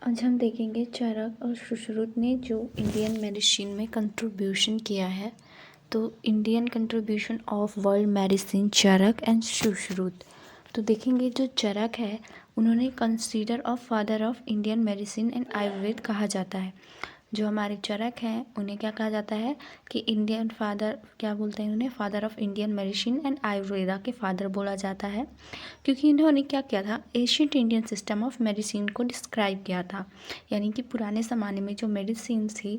आज हम देखेंगे चरक और सुश्रुत ने जो इंडियन मेडिसिन में कंट्रीब्यूशन किया है। तो Indian contribution of world medicine, Charaka and Sushruta. तो देखेंगे जो चरक है उन्होंने consider of father of Indian medicine and Ayurveda कहा जाता है। जो हमारे चरक हैं उन्हें क्या कहा जाता है कि इंडियन फादर, क्या बोलते हैं उन्हें, father of Indian medicine and Ayurveda के फादर बोला जाता है। क्योंकि इन्होंने क्या किया था, ancient Indian system of medicine को डिस्क्राइब किया था। यानी कि पुराने ज़माने में जो मेडिसिन थी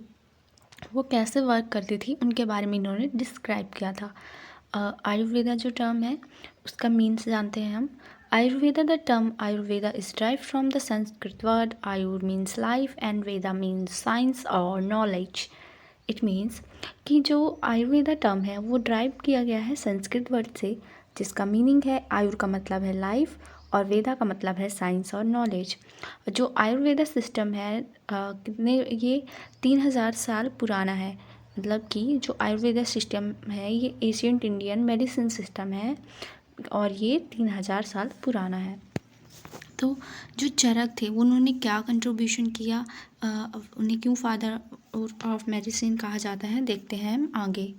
वो कैसे वर्क करती थी उनके बारे में इन्होंने डिस्क्राइब किया था। आयुर्वेदा जो टर्म है उसका मीन्स जानते हैं हम। Ayurveda, the term Ayurveda is derived from the Sanskrit word Ayur means life and Veda means science or knowledge. It means कि जो आयुर्वेदा टर्म है वो ड्राइव किया गया है संस्कृत वर्ड से, जिसका मीनिंग है आयुर का मतलब है लाइफ और वेदा का मतलब है साइंस और नॉलेज। जो आयुर्वेदा सिस्टम है कितने, ये 3000 साल पुराना है। मतलब कि जो आयुर्वेदा सिस्टम है ये एशियंट इंडियन मेडिसिन सिस्टम है और ये 3000 साल पुराना है। तो जो चरक थे उन्होंने क्या कंट्रीब्यूशन किया, उन्हें क्यों फादर ऑफ मेडिसिन कहा जाता है, देखते हैं हम आगे।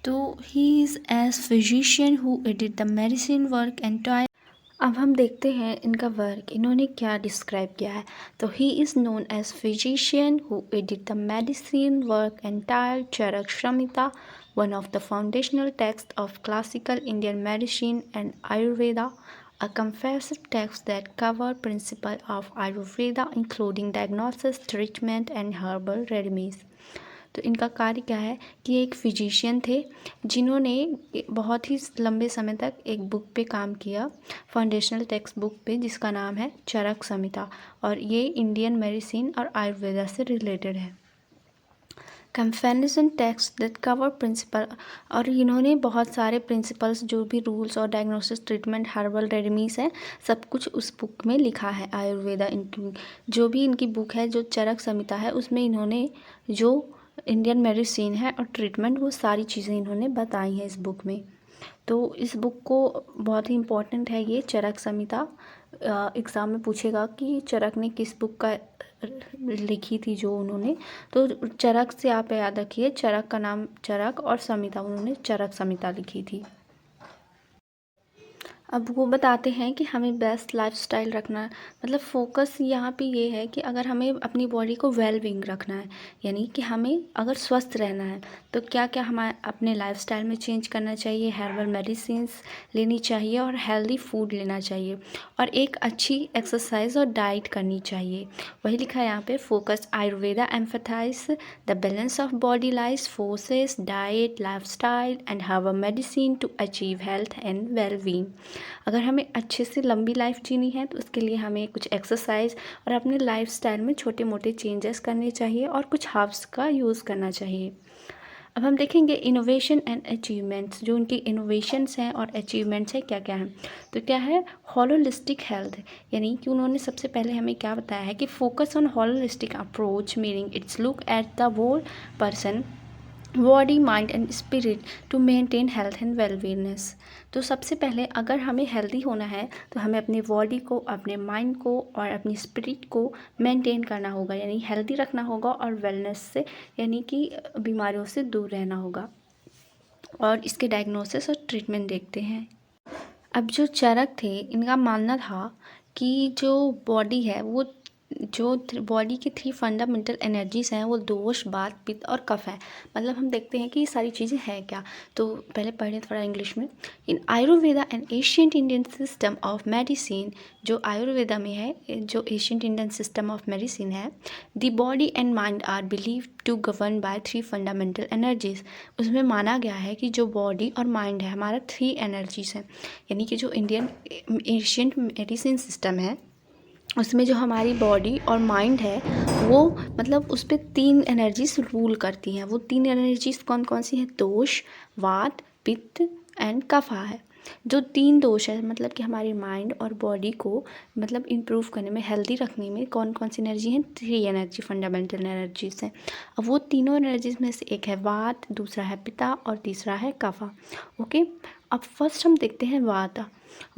तो he is as physician who edit the medicine work entire. अब हम देखते हैं इनका वर्क, इन्होंने क्या डिस्क्राइब किया है। तो he is known as physician who edit the medicine work entire Charaka Samhita, one of the foundational texts of classical Indian medicine and Ayurveda, a comprehensive text that cover principles of Ayurveda including diagnosis, treatment and herbal remedies। तो इनका कार्य क्या है कि ये एक physician थे जिन्होंने बहुत ही लंबे समय तक एक बुक पे काम किया, फाउंडेशनल टेक्स्ट बुक पे, जिसका नाम है चरक संहिता, और ये इंडियन मेडिसिन और आयुर्वेदा से रिलेटेड है। कंफेनिसन टेक्स्ट दैट कवर प्रिंसिपल, और इन्होंने बहुत सारे प्रिंसिपल्स, जो भी रूल्स और डायग्नोसिस, ट्रीटमेंट, हर्बल रेडमीज़ हैं, सब कुछ उस बुक में लिखा है। आयुर्वेदा इनकी जो भी इनकी बुक है, जो चरक संहिता है, उसमें इन्होंने जो इंडियन मेडिसिन है और ट्रीटमेंट, वो सारी चीज़ें इन्होंने बताई हैं इस बुक में। तो इस बुक को बहुत ही इम्पोर्टेंट है ये चरक संहिता। एग्ज़ाम में पूछेगा कि चरक ने किस बुक का लिखी थी जो उन्होंने, तो चरक से आप याद रखिए, चरक का नाम चरक और संहिता, उन्होंने चरक संहिता लिखी थी। अब वो बताते हैं कि हमें बेस्ट लाइफस्टाइल रखना, मतलब फोकस यहाँ पे ये है कि अगर हमें अपनी बॉडी को वेल बीइंग रखना है, यानी कि हमें अगर स्वस्थ रहना है तो क्या क्या हमें अपने लाइफस्टाइल में चेंज करना चाहिए। हर्बल मेडिसिन्स लेनी चाहिए और हेल्दी फूड लेना चाहिए और एक अच्छी एक्सरसाइज और डाइट करनी चाहिए। वही लिखा है यहाँ पे, focus Ayurveda emphasize the balance of body life forces diet lifestyle and herbal medicine to achieve health and well being. अगर हमें अच्छे से लंबी लाइफ जीनी है तो उसके लिए हमें कुछ एक्सरसाइज और अपने लाइफस्टाइल में छोटे मोटे चेंजेस करने चाहिए और कुछ हर्ब्स का यूज़ करना चाहिए। अब हम देखेंगे इनोवेशन एंड अचीवमेंट्स, जो उनकी इनोवेशंस हैं और अचीवमेंट्स हैं क्या क्या हैं। तो क्या है, होलिस्टिक हेल्थ, यानी कि उन्होंने सबसे पहले हमें क्या बताया है कि focus on holistic approach, meaning it's look at the whole person, body mind and spirit to maintain health and wellbeing. तो सबसे पहले अगर हमें हेल्दी होना है तो हमें अपनी बॉडी को, अपने माइंड को और अपनी स्पिरिट को मेंटेन करना होगा, यानी हेल्दी रखना होगा, और वेलनेस से यानी कि बीमारियों से दूर रहना होगा। और इसके डायग्नोसिस और ट्रीटमेंट देखते हैं। अब जो चरक थे इनका मानना था कि जो बॉडी है वो, जो बॉडी की 3 फंडामेंटल एनर्जीज़ हैं वो दोष, वात, पित्त और कफ है। मतलब हम देखते हैं कि ये सारी चीज़ें हैं क्या। तो पहले पढ़ें थोड़ा इंग्लिश में। In Ayurveda and ancient Indian system of medicine, जो आयुर्वेदा में है, जो ancient Indian system of medicine है, the body and mind are believe to govern by 3 fundamental energies. उसमें माना गया है कि जो बॉडी और माइंड है हमारा 3 एनर्जीज़ हैं, यानी कि जो इंडियन एशियंट मेडिसिन सिस्टम है उसमें जो हमारी बॉडी और माइंड है वो, मतलब उस पर 3 एनर्जीज रूल करती हैं। वो 3 एनर्जीज कौन कौन सी हैं, दोष, वात, पित्त एंड कफा है। जो 3 दोष है मतलब कि हमारे माइंड और बॉडी को मतलब इम्प्रूव करने में, हेल्दी रखने में कौन कौन सी एनर्जी हैं? 3 एनर्जी फंडामेंटल एनर्जीज हैं। अब वो तीनों एनर्जीज में से एक है वात, दूसरा है पिता और तीसरा है कफा। ओके, अब फर्स्ट हम देखते हैं वाता।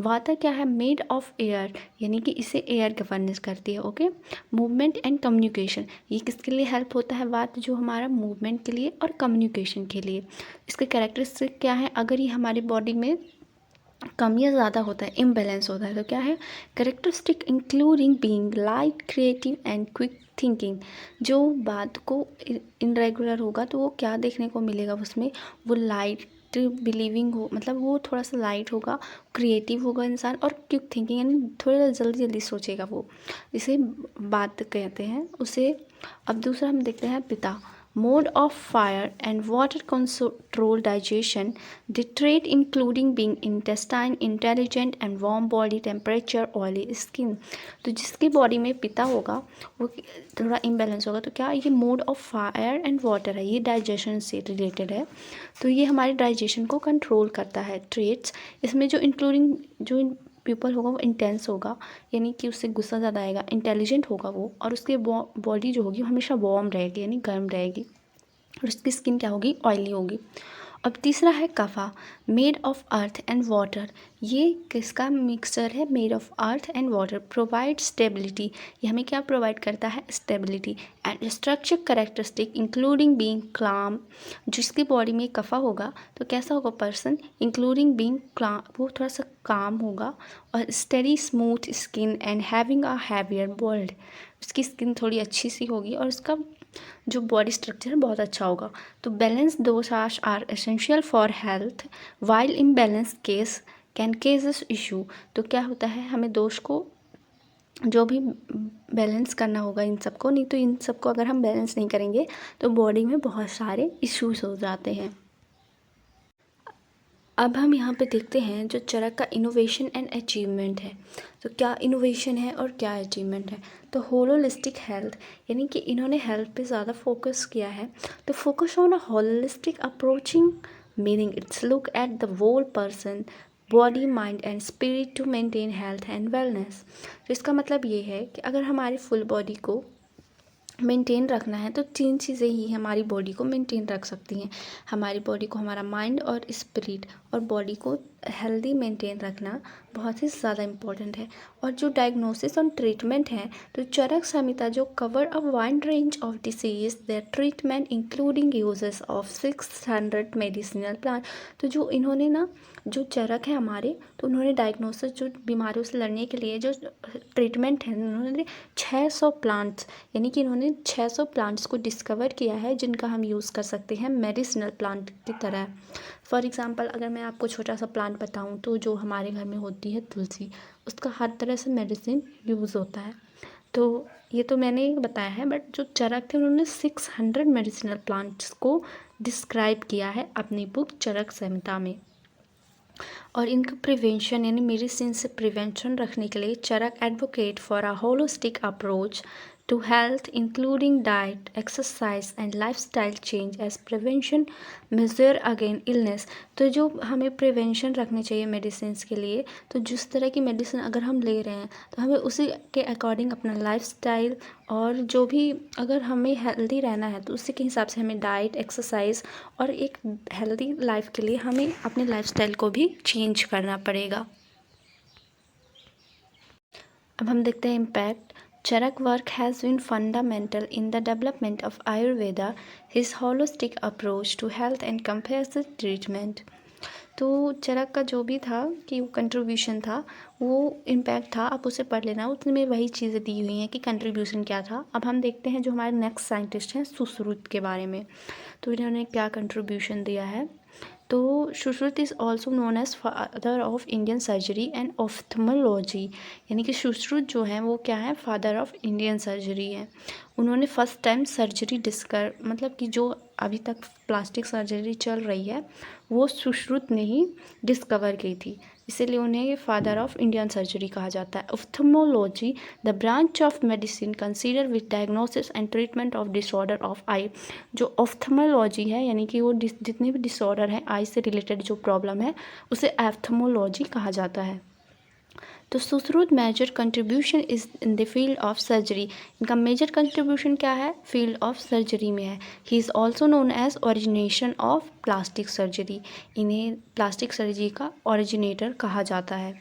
वाता क्या है? मेड ऑफ एयर, यानी कि इसे एयर गवर्नेंस करती है। ओके, मूवमेंट एंड कम्युनिकेशन, ये किसके लिए हेल्प होता है? वात जो हमारा मूवमेंट के लिए और कम्युनिकेशन के लिए। इसके कैरेक्टरिस्टिक क्या है? अगर ये हमारी बॉडी में कम या ज़्यादा होता है, इम्बैलेंस होता है, तो क्या है? Characteristic including being light, creative and quick thinking. जो बात को इनरेगुलर होगा तो वो क्या देखने को मिलेगा उसमें? वो लाइट बिलीविंग हो, मतलब वो थोड़ा सा लाइट होगा, क्रिएटिव होगा इंसान, और क्विक थिंकिंग यानी थोड़ा जल्दी जल्दी सोचेगा वो, इसे बात कहते हैं उसे। अब दूसरा हम देखते हैं पिता। Mode of fire and water control digestion, the trait including being intestine, intelligent and warm body temperature, oily skin। तो जिसकी बॉडी में पिता होगा वो थोड़ा इम्बैलेंस होगा, तो क्या ये mode of fire and water है, ये डाइजेशन से रिलेटेड है, तो ये हमारे डाइजेशन को कंट्रोल करता है। ट्रेट्स इसमें जो इंक्लूडिंग जो पीपल होगा वो इंटेंस होगा, यानी कि उससे गुस्सा ज़्यादा आएगा, इंटेलिजेंट होगा वो, और उसकी बॉडी जो होगी हमेशा वार्म रहेगी यानी गर्म रहेगी, और उसकी स्किन क्या होगी? ऑयली होगी। अब तीसरा है kapha, made of earth and water. ये किसका मिक्सचर है? Made of earth and water, provide stability, ये हमें क्या प्रोवाइड करता है? Stability and structure characteristic including being calm. जिसकी बॉडी में कफा होगा तो कैसा होगा पर्सन? इंक्लूडिंग बीइंग क्लाम, वो थोड़ा सा काम होगा, और steady smooth skin and having a heavier bold, उसकी स्किन थोड़ी अच्छी सी होगी और उसका जो बॉडी स्ट्रक्चर बहुत अच्छा होगा। तो balance doshas are essential for health while imbalance case can causes issue. तो क्या होता है? हमें दोष को जो भी बैलेंस करना होगा इन सबको, नहीं तो इन सबको अगर हम बैलेंस नहीं करेंगे तो बॉडी में बहुत सारे इश्यूज हो जाते हैं। अब हम यहाँ पे देखते हैं जो चरक का इनोवेशन एंड अचीवमेंट है। तो क्या इनोवेशन है और क्या अचीवमेंट है? तो होलिस्टिक हेल्थ, यानी कि इन्होंने हेल्थ पे ज़्यादा फोकस किया है। तो focus on a holistic approaching meaning it's look at the whole person, body, mind and spirit to maintain health and wellness. तो इसका मतलब ये है कि अगर हमारी फुल बॉडी को मेंटेन रखना है तो 3 चीज़ें ही हमारी बॉडी को मेंटेन रख सकती हैं। हमारी बॉडी को, हमारा माइंड और स्पिरिट और बॉडी को हेल्दी मेंटेन रखना बहुत ही ज़्यादा इम्पोर्टेंट है। और जो डायग्नोसिस और ट्रीटमेंट है तो चरक संहिता जो cover a wide range of disease, their treatment including uses of 600 medicinal plant. तो जो इन्होंने ना, जो चरक है हमारे, तो उन्होंने डायग्नोसिस जो बीमारियों से लड़ने के लिए जो ट्रीटमेंट है, उन्होंने 600 प्लांट्स, यानी कि इन्होंने 600 प्लांट्स को डिस्कवर किया है जिनका हम यूज़ कर सकते हैं मेडिसिनल प्लांट की तरह। फॉर एग्ज़ाम्पल अगर मैं आपको छोटा सा प्लांट बताऊं तो जो हमारे घर में होती है तुलसी, उसका हर तरह से मेडिसिन यूज़ होता है। तो ये तो मैंने बताया है, बट जो चरक थे उन्होंने 600 मेडिसिनल प्लांट्स को डिस्क्राइब किया है अपनी बुक चरक संहिता में। और इनका प्रिवेंशन यानी मेडिसिन से प्रिवेंशन रखने के लिए Charaka advocate for a holistic approach to health including diet, exercise and lifestyle change as prevention measure against illness। तो जो हमें प्रिवेंशन रखनी चाहिए मेडिसिन के लिए, तो जिस तरह की मेडिसिन अगर हम ले रहे हैं तो हमें उसी के अकॉर्डिंग अपना लाइफस्टाइल, और जो भी अगर हमें हेल्दी रहना है तो उसी के हिसाब से हमें डाइट, एक्सरसाइज और एक हेल्दी लाइफ के लिए हमें अपने लाइफस्टाइल को भी चेंज करना पड़ेगा। अब हम देखते हैं impact. Charak work has been fundamental in the development of Ayurveda, his holistic approach to health and compassionate treatment। तो चरक का जो भी था कि वो कंट्रीब्यूशन था, वो इम्पैक्ट था, आप उसे पढ़ लेना, उसमें वही चीज़ें दी हुई हैं कि कंट्रीब्यूशन क्या था। अब हम देखते हैं जो हमारे नेक्स्ट साइंटिस्ट हैं सुश्रुत के बारे में, तो इन्होंने क्या कंट्रीब्यूशन दिया है। तो Sushruta is also known as father of Indian surgery and ophthalmology, यानी कि सुश्रुत जो है वो क्या है? फादर ऑफ इंडियन सर्जरी है। उन्होंने फर्स्ट टाइम सर्जरी मतलब कि जो अभी तक प्लास्टिक सर्जरी चल रही है वो सुश्रुत ने ही डिस्कवर की थी। इसीलिए उन्हें फादर ऑफ इंडियन सर्जरी कहा जाता है। Ophthalmology the branch of medicine consider with diagnosis and treatment of disorder of eye. जो ऑफ्थल्मोलॉजी है यानी कि वो जितने भी डिसऑर्डर है आई से रिलेटेड जो प्रॉब्लम है उसे ऑफ्थल्मोलॉजी कहा जाता है। तो Sushruta major contribution is in the field of surgery. इनका मेजर कंट्रीब्यूशन क्या है? फील्ड ऑफ सर्जरी में है। He is also known as origination of plastic surgery. इन्हें प्लास्टिक सर्जरी का ओरिजिनेटर कहा जाता है।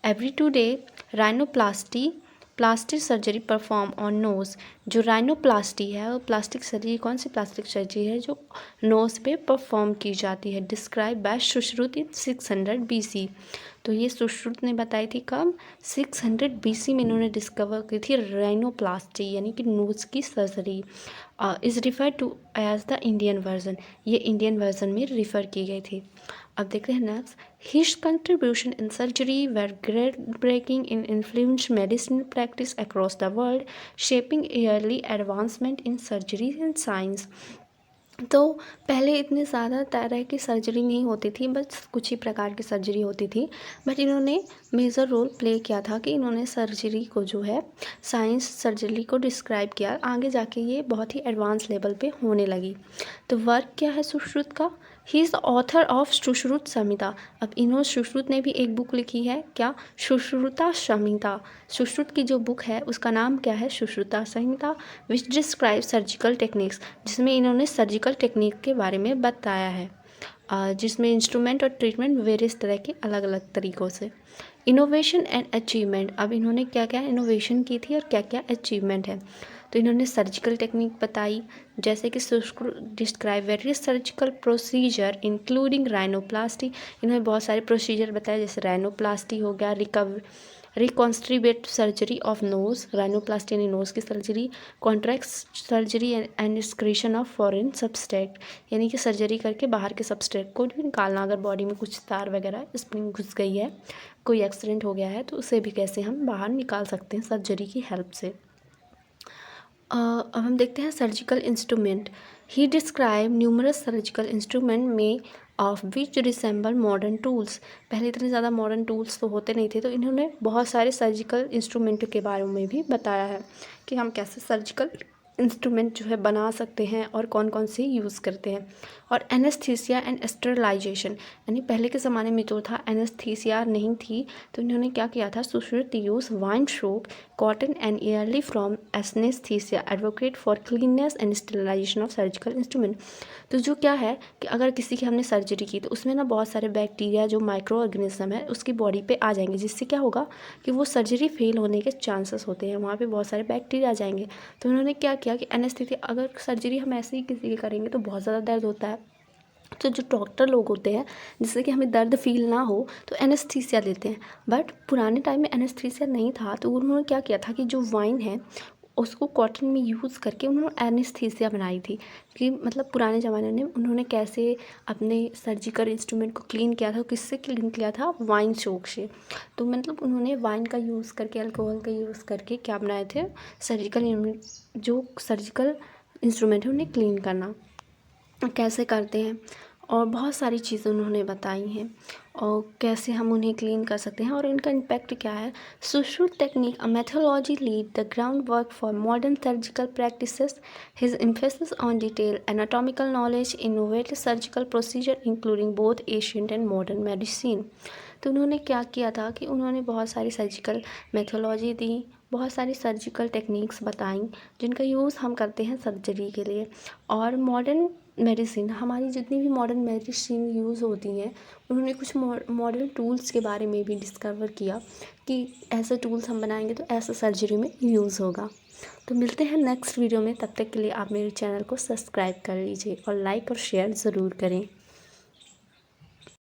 Every today rhinoplasty plastic surgery perform on nose. जो राइनोप्लास्टी है वो प्लास्टिक सर्जरी, कौन सी प्लास्टिक सर्जरी है जो नोज़ पे परफॉर्म की जाती है। Describe by Sushruta in 600 BC। तो ये सुश्रुत ने बताई थी कब? 600 BC में इन्होंने डिस्कवर की थी राइनोप्लास्टी यानी कि नोज़ की सर्जरी। Is refer to as the Indian version. ये इंडियन वर्जन में रिफ़र की गई थी। अब देखते हैं next. His contribution in surgery were great breaking in influence medicine practice across the world, shaping early advancement in surgery and science. तो पहले इतने ज़्यादा तरह की सर्जरी नहीं होती थी, बस कुछ ही प्रकार की सर्जरी होती थी, बट इन्होंने मेजर रोल प्ले किया था कि इन्होंने सर्जरी को जो है साइंस सर्जरी को डिस्क्राइब किया। आगे जाके ये बहुत ही एडवांस लेवल पे होने लगी। तो वर्क क्या है सुश्रुत का? He is the author of Sushruta Samhita. अब इन्होंने सुश्रुत ने भी एक बुक लिखी है, क्या? सुश्रुता संहिता। सुश्रुत की जो बुक है उसका नाम क्या है? सुश्रुता संहिता, विच डिस्क्राइब सर्जिकल टेक्निक्स, जिसमें इन्होंने सर्जिकल टेक्निक के बारे में बताया है, जिसमें इंस्ट्रूमेंट और ट्रीटमेंट वेरियस तरह के अलग अलग तरीक़ों से। Innovation and achievement. अब इन्होंने क्या क्या इनोवेशन की थी और क्या क्या अचीवमेंट है। तो इन्होंने सर्जिकल टेक्निक बताई, जैसे कि describe various surgical procedure including rhinoplasty. इन्होंने बहुत सारे प्रोसीजर बताए, जैसे राइनोप्लास्टी हो गया, रिकॉन्स्ट्रीबेट सर्जरी ऑफ नोज़, राइनोप्लास्टी यानी नोज़ की surgery, contract surgery and excretion of foreign substrate, यानी कि सर्जरी करके बाहर के सबस्ट्रेट को भी निकालना। अगर बॉडी में कुछ तार वगैरह स्प्रिंग घुस गई है, कोई एक्सीडेंट हो गया है, तो उसे भी कैसे हम बाहर निकाल सकते हैं सर्जरी की हेल्प से। अब हम देखते हैं सर्जिकल इंस्ट्रूमेंट। ही डिस्क्राइब न्यूमरस सर्जिकल इंस्ट्रूमेंट में of which resemble modern tools. पहले इतने ज़्यादा मॉडर्न टूल्स तो होते नहीं थे, तो इन्होंने बहुत सारे सर्जिकल इंस्ट्रूमेंट के बारे में भी बताया है कि हम कैसे सर्जिकल इंस्ट्रूमेंट जो है बना सकते हैं और कौन कौन से यूज़ करते हैं। और एनेस्थीसिया एंड स्टरलाइजेशन, यानी पहले के ज़माने में जो था एनेस्थीसिया नहीं थी, तो इन्होंने क्या किया था? Sushruta use wine soap cotton and early from anaesthesia advocate for cleanness and sterilization of surgical instrument. तो जो क्या है कि अगर किसी की हमने सर्जरी की तो उसमें ना बहुत सारे बैक्टीरिया जो माइक्रो ऑर्गेनिज्म है उसकी बॉडी पे आ जाएंगे, जिससे क्या होगा कि वो सर्जरी फेल होने के चांसेस होते हैं, वहाँ पे बहुत सारे बैक्टीरिया आ जाएंगे। तो उन्होंने क्या किया कि एनेस्थीसिया, अगर सर्जरी हम ऐसे ही किसी की करेंगे तो बहुत ज़्यादा दर्द होता है, तो जो डॉक्टर लोग होते हैं जिससे कि हमें दर्द फील ना हो तो एनेस्थीसिया देते हैं। बट पुराने टाइम में एनेस्थीसिया नहीं था, तो उन्होंने क्या किया था कि जो वाइन है उसको कॉटन में यूज़ करके उन्होंने एनेस्थीसिया बनाई थी। कि मतलब पुराने ज़माने में उन्होंने कैसे अपने सर्जिकल इंस्ट्रूमेंट को क्लीन किया था, किससे क्लीन किया था? वाइन सोक से। तो मतलब उन्होंने वाइन का यूज़ करके, अल्कोहल का यूज़ करके क्या बनाए थे? जो सर्जिकल इंस्ट्रूमेंट है उन्हें क्लीन करना कैसे करते हैं, और बहुत सारी चीज़ें उन्होंने बताई हैं और कैसे हम उन्हें क्लीन कर सकते हैं और इनका इम्पैक्ट क्या है। Sushruta technique a methodology lead the ground work for modern surgical practices. His emphasis on detail anatomical knowledge, innovative surgical procedure including both ancient and modern medicine. तो उन्होंने क्या किया था कि उन्होंने बहुत सारी सर्जिकल मेथोलॉजी दी, बहुत सारी सर्जिकल टेक्निक्स बताई जिनका यूज़ हम करते हैं सर्जरी के लिए। और मॉडर्न मेडिसिन, हमारी जितनी भी मॉडर्न मेडिसिन यूज़ होती हैं, उन्होंने कुछ मॉडर्न टूल्स के बारे में भी डिस्कवर किया कि ऐसे टूल्स हम बनाएंगे तो ऐसा सर्जरी में यूज़ होगा। तो मिलते हैं नेक्स्ट वीडियो में, तब तक के लिए आप मेरे चैनल को सब्सक्राइब कर लीजिए और लाइक और शेयर ज़रूर करें।